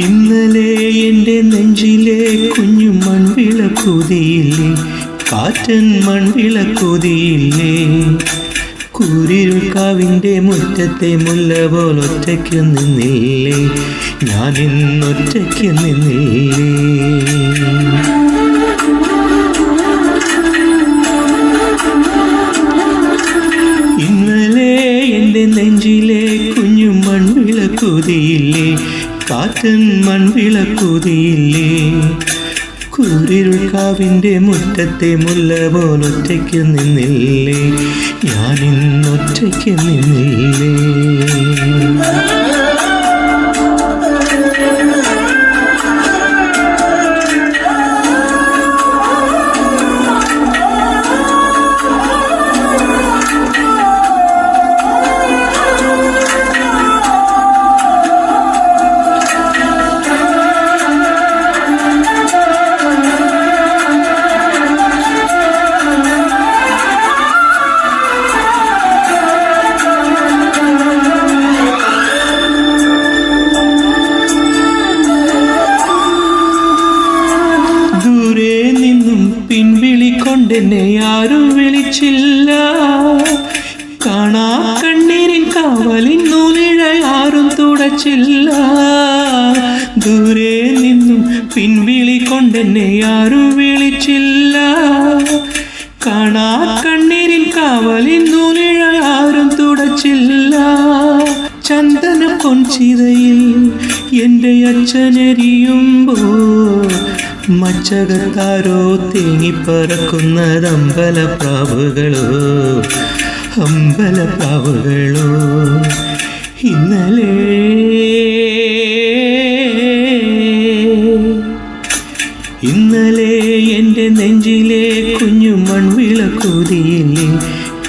ഇന്നലെ എൻ്റെ നെഞ്ചിലെ കുഞ്ഞു മൺവിളക്കുതിയില്ലേ, കാറ്റൻ മൺവിളക്കുതിയില്ലേ, കൂരിരുൾക്കാവിൻ്റെ മുറ്റത്തെ മുല്ല പോലൊറ്റയ്ക്ക് നിന്നില്ലേ, ഞാനിന്നൊറ്റയ്ക്ക് നിന്നില്ലേ. ഇന്നലെ എൻ്റെ നെഞ്ചിലെ കുഞ്ഞു മൺവിളക്കുതിയില്ലേ, കാറ്റൻ മൺവിളക്കുതിയില്ലേ, കൂരിരുൾക്കാവിൻ്റെ മുറ്റത്തെ മുല്ല പോലൊറ്റയ്ക്ക് നിന്നില്ലേ, ഞാനിന്നൊറ്റയ്ക്ക് നിന്നില്ലേ. പിൻവിളിക്കൊണ്ടെന്നെ ആരും വിളിച്ചില്ല, കാണാ കണ്ണീരിൻ കാവലിൻ നൂലിഴ ആരും തുടച്ചില്ല. ദൂരെ നിന്നും പിൻവിളിക്കൊണ്ടെന്നെ ആരും വിളിച്ചില്ല, കാണാ കണ്ണീരിൻ കാവലിൻ നൂലിഴ ആരും തുടച്ചില്ല. ചന്ദന പൊൻചിതയിൽ എൻ്റെ അച്ഛനെരിയുമ്പോൾ മച്ചകത്താരോ തേങ്ങിപ്പറക്കുന്നത് അമ്പലപ്രാവുകളോ, അമ്പലപ്രാവുകളോ. ഇന്നലെ എൻ്റെ നെഞ്ചിലെ കുഞ്ഞു മൺവിളക്കുതിയില്ലേ,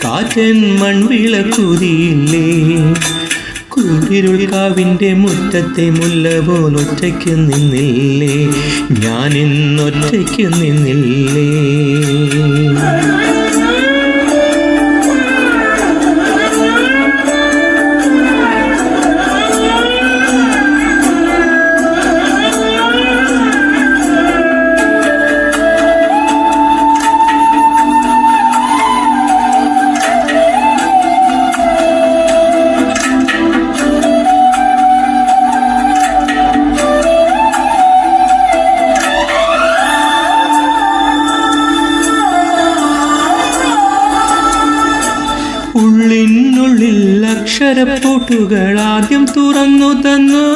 കാറ്റൻ മൺവിളക്കുതിയില്ലേ, കൂരിരുൾക്കാവിൻ്റെ മുറ്റത്തെ മുല്ല പോലൊറ്റയ്ക്ക് നിന്നില്ലേ, ഞാനിന്നൊറ്റയ്ക്ക് നിന്നില്ലേ. ഉള്ളിനുള്ളിൽ അക്ഷരപ്പൂട്ടുകൾ ആദ്യം തുറന്നു തന്നു,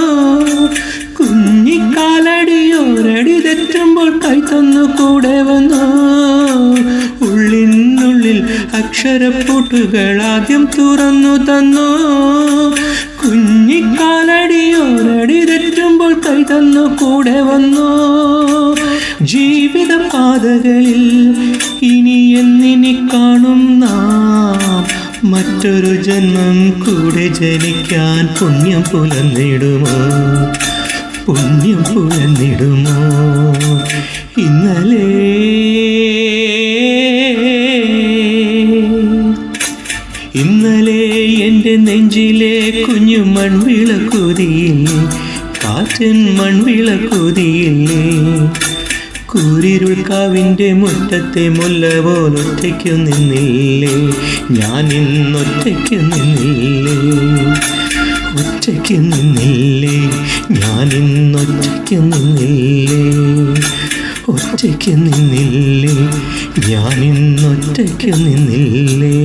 കുഞ്ഞിക്കാലടിയോരടി തെറ്റുമ്പോൾ കൈ തന്നു കൂടെ വന്നു. ഉള്ളിനുള്ളിൽ അക്ഷരപ്പൂട്ടുകൾ ആദ്യം തുറന്നു തന്നു, കുഞ്ഞിക്കാലടിയോരടി തെറ്റുമ്പോൾ കൈ തന്നു കൂടെ വന്നു. ജീവിത പാതകളിൽ ഇനി എന്നിനി കാണും നാം, മറ്റൊരു ജന്മം കൂടെ ജനിക്കാൻ പുണ്യം പുലർന്നിടുമോ, പുണ്യം പുലർന്നിടുമോ. ഇന്നലെ എൻ്റെ നെഞ്ചിലെ കുഞ്ഞു മൺവിളക്കുതിയില്ലേ, കാറ്റൻ മൺവിളക്കുതിയില്ലേ, കൂരിരുൾക്കാവിൻ്റെ മുറ്റത്തെ മുല്ല പോലൊറ്റയ്ക്ക് നിന്നില്ലേ, ഞാനിന്നൊറ്റയ്ക്ക് നിന്നില്ലേ, ഒറ്റയ്ക്ക് നിന്നില്ലേ, ഞാനിന്നൊറ്റയ്ക്ക് നിന്നില്ലേ, ഒറ്റയ്ക്ക് നിന്നില്ലേ, ഞാനിന്നൊറ്റയ്ക്ക് നിന്നില്ലേ.